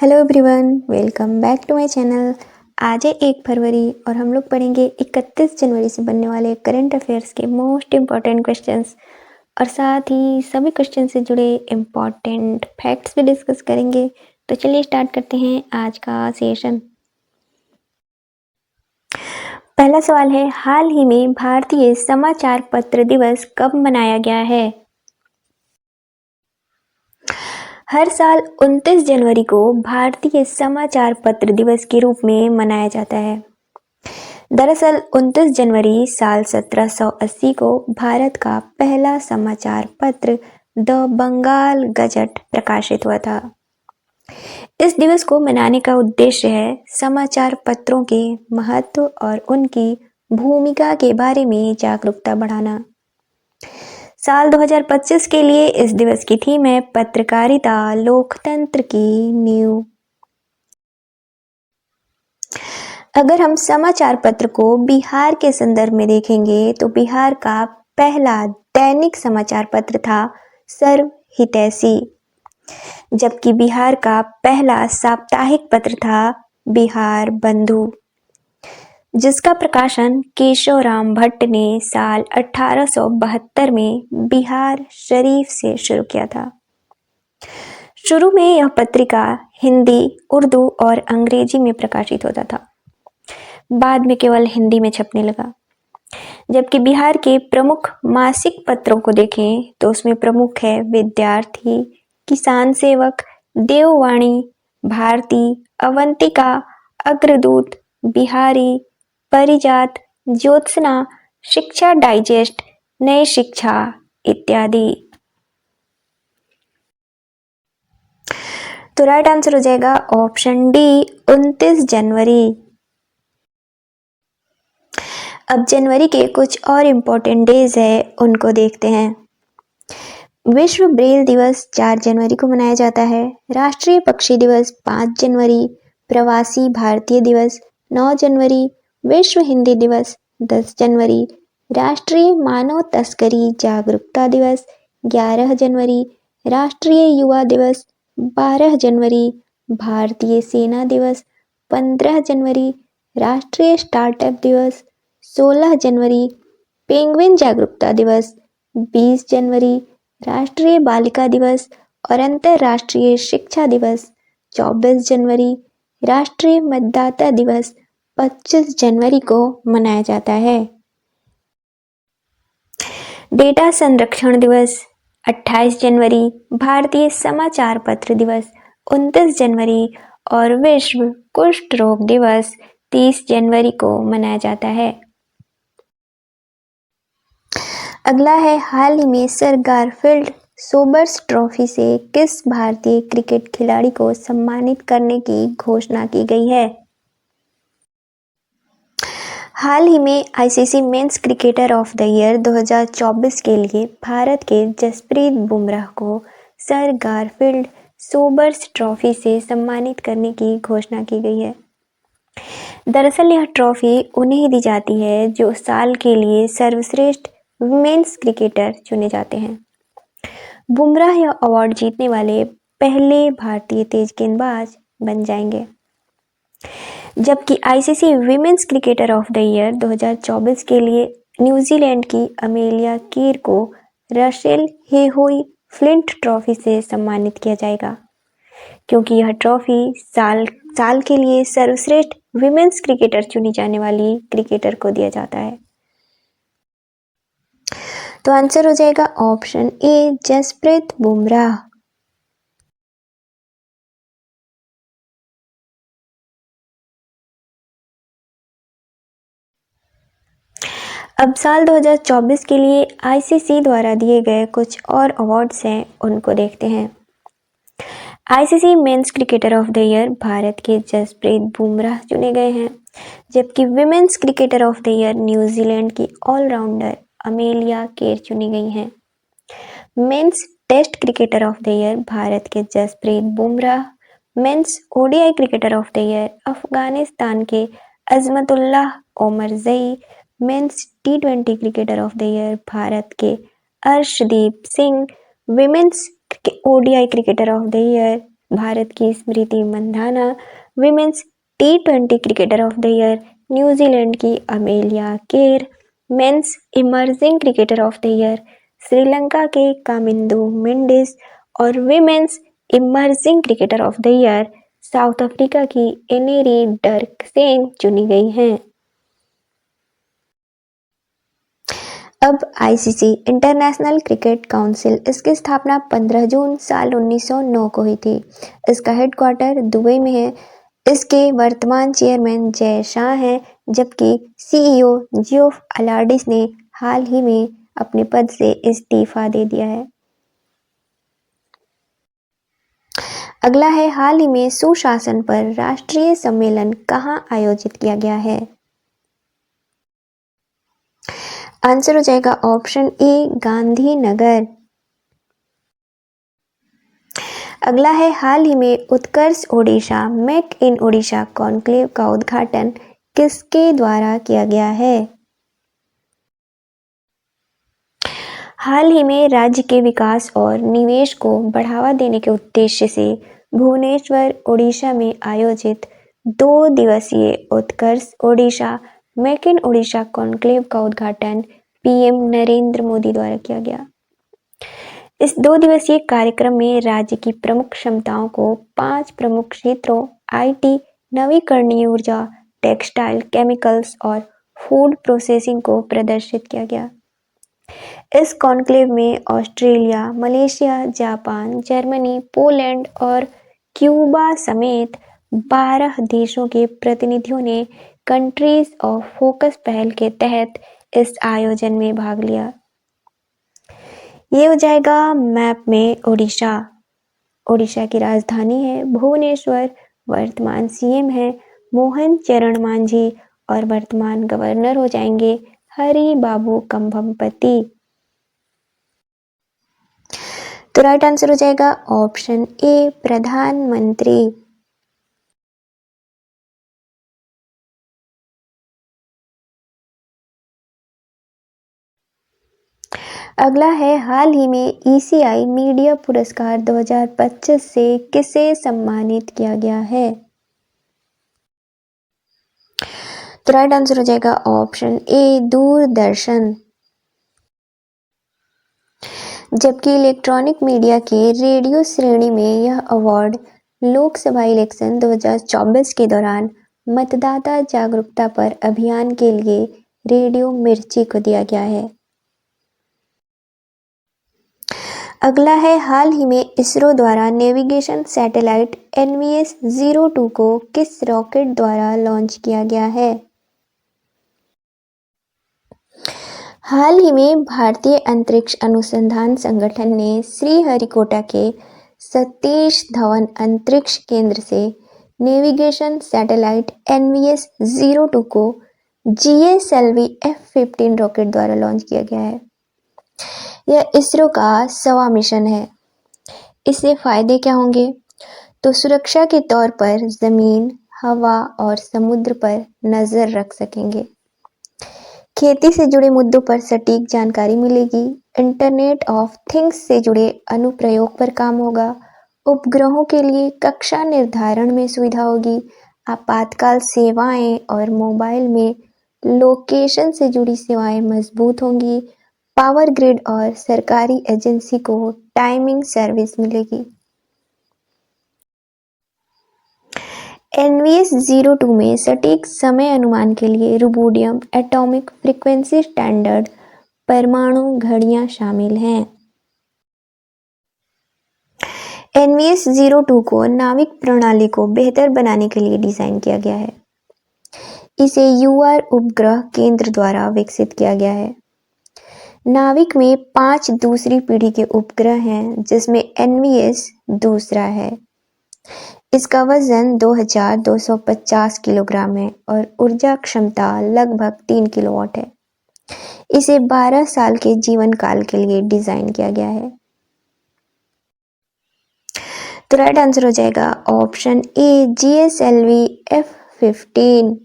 Hello everyone, welcome back to my channel. आज है 1 फरवरी और हम लोग पढ़ेंगे 31 जनवरी से बनने वाले करंट अफेयर्स के मोस्ट इम्पॉर्टेंट क्वेश्चंस और साथ ही सभी क्वेश्चन से जुड़े इम्पॉर्टेंट फैक्ट्स भी डिस्कस करेंगे। तो चलिए स्टार्ट करते हैं आज का सेशन। पहला सवाल है, हाल ही में भारतीय समाचार पत्र दिवस कब मनाया गया है? हर साल 29 जनवरी को भारतीय समाचार पत्र दिवस के रूप में मनाया जाता है। दरअसल 29 जनवरी साल 1780 को भारत का पहला समाचार पत्र द बंगाल गजट प्रकाशित हुआ था। इस दिवस को मनाने का उद्देश्य है समाचार पत्रों के महत्व और उनकी भूमिका के बारे में जागरूकता बढ़ाना। साल 2025 के लिए इस दिवस की थीम है पत्रकारिता लोकतंत्र की नींव। अगर हम समाचार पत्र को बिहार के संदर्भ में देखेंगे तो बिहार का पहला दैनिक समाचार पत्र था सर्व हितैषी, जबकि बिहार का पहला साप्ताहिक पत्र था बिहार बंधु, जिसका प्रकाशन केशवराम भट्ट ने साल 1872 में बिहार शरीफ से शुरू किया था। शुरू में यह पत्रिका हिंदी, उर्दू और अंग्रेजी में प्रकाशित होता था, बाद में केवल हिंदी में छपने लगा। जबकि बिहार के प्रमुख मासिक पत्रों को देखें तो उसमें प्रमुख है विद्यार्थी, किसान सेवक, देववाणी, भारती, अवंतिका, अग्रदूत, बिहारी, परिजात, ज्योत्सना, शिक्षा डाइजेस्ट, नई शिक्षा इत्यादि। तो राइट आंसर हो जाएगा ऑप्शन डी 29 जनवरी। अब जनवरी के कुछ और इम्पोर्टेंट डेज है उनको देखते हैं। विश्व ब्रेल दिवस 4 जनवरी को मनाया जाता है। राष्ट्रीय पक्षी दिवस 5 जनवरी, प्रवासी भारतीय दिवस 9 जनवरी, विश्व हिंदी दिवस 10 जनवरी, राष्ट्रीय मानव तस्करी जागरूकता दिवस 11 जनवरी, राष्ट्रीय युवा दिवस 12 जनवरी, भारतीय सेना दिवस 15 जनवरी, राष्ट्रीय स्टार्टअप दिवस 16 जनवरी, पेंगुइन जागरूकता दिवस 20 जनवरी, राष्ट्रीय बालिका दिवस और अंतर्राष्ट्रीय शिक्षा दिवस 24 जनवरी, राष्ट्रीय मतदाता दिवस 25 जनवरी को मनाया जाता है। डेटा संरक्षण दिवस 28 जनवरी, भारतीय समाचार पत्र दिवस 29 जनवरी और विश्व कुष्ठ रोग दिवस 30 जनवरी को मनाया जाता है। अगला है, हाल ही में सर गारफील्ड सोबर्स ट्रॉफी से किस भारतीय क्रिकेट खिलाड़ी को सम्मानित करने की घोषणा की गई है? हाल ही में ICC men's cricketer of the year 2024 के लिए भारत के जसप्रीत बुमराह को सर गारफील्ड सोबर्स ट्रॉफी से सम्मानित करने की घोषणा की गई है। दरअसल यह ट्रॉफी उन्हें दी जाती है जो साल के लिए सर्वश्रेष्ठ वुमेन्स क्रिकेटर चुने जाते हैं। बुमराह यह अवार्ड जीतने वाले पहले भारतीय तेज गेंदबाज बन जाएंगे। जबकि ICC women's cricketer of the year 2024 के लिए न्यूजीलैंड की अमेलिया कीर को रसेल हेहोई फ्लिंट ट्रॉफी से सम्मानित किया जाएगा, क्योंकि यह ट्रॉफी साल के लिए सर्वश्रेष्ठ विमेंस क्रिकेटर चुनी जाने वाली क्रिकेटर को दिया जाता है। तो आंसर हो जाएगा ऑप्शन ए जसप्रीत बुमराह। अब साल 2024 के लिए आईसीसी द्वारा दिए गए कुछ और अवार्ड्स हैं उनको देखते हैं। ICC men's cricketer of the year Bharat के जसप्रीत बुमराह चुने गए हैं, जबकि women's cricketer of the year New Zealand की ऑलराउंडर अमेलिया केर चुनी गई हैं। Men's test cricketer of the year Bharat के Jasprit Bumrah, men's ODI cricketer of the year Afghanistan के अजमतुल्लाह ओमरजई, मेंस टी20 cricketer of the year Bharat के Arshdeep Singh, women's ODI cricketer of the year Bharat की Smriti Mandhana women's T20 cricketer of the year, New Zealand की Amelia Kerr men's emerging cricketer of the year, Sri Lanka के कामिंदु मेंडिस और women's emerging cricketer of the year South Africa की Annerie Dercksen चुनी गई हैं। अब ICC international cricket council, इसकी स्थापना 15 जून साल 1909 को हुई थी। इसका हेडक्वार्टर दुबई में है। इसके वर्तमान चेयरमैन जय शाह हैं, जबकि सीईओ जियोफ अलार्डिस ने हाल ही में अपने पद से इस्तीफा दे दिया है। अगला है, हाल ही में सुशासन पर राष्ट्रीय सम्मेलन कहाँ आयोजित किया गया है? आंसर हो जाएगा ऑप्शन ए गांधीनगर। अगला है, हाल ही में Utkarsh Odisha make in Odisha conclave का उद्घाटन किसके द्वारा किया गया है? हाल ही में राज्य के विकास और निवेश को बढ़ावा देने के उद्देश्य से भुवनेश्वर ओडिशा में आयोजित 2 दिवसीय Utkarsh Odisha make in Odisha conclave का उद्घाटन पीएम नरेंद्र मोदी द्वारा किया गया। इस 2 दिवसीय कार्यक्रम में राज्य की प्रमुख क्षमताओं को 5 प्रमुख क्षेत्रों आईटी, नवीकरणीय ऊर्जा, टेक्सटाइल, केमिकल्स और फूड प्रोसेसिंग को प्रदर्शित किया गया। इस कॉन्क्लेव में Australia, Malaysia, Japan, Germany, Poland और क्यूबा समेत 12 देशों के प्रतिनिधियों ने कंट्रीज ऑफ फोकस पहल के तहत इस आयोजन में भाग लिया। ये हो जाएगा मैप में ओडिशा। ओडिशा की राजधानी है भुवनेश्वर। वर्तमान सीएम है मोहन चरण मांझी और वर्तमान गवर्नर हो जाएंगे हरि बाबू कंभमपति। तो राइट आंसर हो जाएगा ऑप्शन ए प्रधानमंत्री। अगला है, हाल ही में ईसीआई मीडिया पुरस्कार 2025 से किसे सम्मानित किया गया है? तो राइट आंसर हो जाएगा ऑप्शन ए दूरदर्शन। जबकि इलेक्ट्रॉनिक मीडिया के रेडियो श्रेणी में यह अवार्ड लोकसभा इलेक्शन 2024 के दौरान मतदाता जागरूकता पर अभियान के लिए रेडियो मिर्ची को दिया गया है। अगला है, हाल ही में इसरो द्वारा नेविगेशन सैटेलाइट NVS-02 को किस रॉकेट द्वारा लॉन्च किया गया है? हाल ही में भारतीय अंतरिक्ष अनुसंधान संगठन ने श्रीहरिकोटा के सतीश धवन अंतरिक्ष केंद्र से नेविगेशन सैटेलाइट NVS-02 को GSLV F-15 रॉकेट द्वारा लॉन्च किया गया है। यह इसरो का 1वां मिशन है। इससे फायदे क्या होंगे? तो सुरक्षा के तौर पर जमीन, हवा और समुद्र पर नजर रख सकेंगे। खेती से जुड़े मुद्दों पर सटीक जानकारी मिलेगी। इंटरनेट ऑफ थिंग्स से जुड़े अनुप्रयोग पर काम होगा। उपग्रहों के लिए कक्षा निर्धारण में सुविधा होगी। आपातकाल सेवाएं और मोबाइल में लोकेशन से जुड़ी सेवाएं मजबूत होंगी। पावर ग्रिड और सरकारी एजेंसी को टाइमिंग सर्विस मिलेगी। NVS-02 में सटीक समय अनुमान के लिए रुबिडियम एटॉमिक फ्रीक्वेंसी स्टैंडर्ड परमाणु घड़ियां शामिल हैं। NVS-02 को नाविक प्रणाली को बेहतर बनाने के लिए डिजाइन किया गया है। इसे UR उपग्रह केंद्र द्वारा विकसित किया गया है। नाविक में 5 दूसरी पीढ़ी के उपग्रह हैं, जिसमें NVS दूसरा है। इसका वजन 2250 किलोग्राम है और ऊर्जा क्षमता लगभग 3 किलोवाट है। इसे 12 साल के जीवन काल के लिए डिजाइन किया गया है। तो राइट आंसर हो जाएगा ऑप्शन ए GSLV F-15।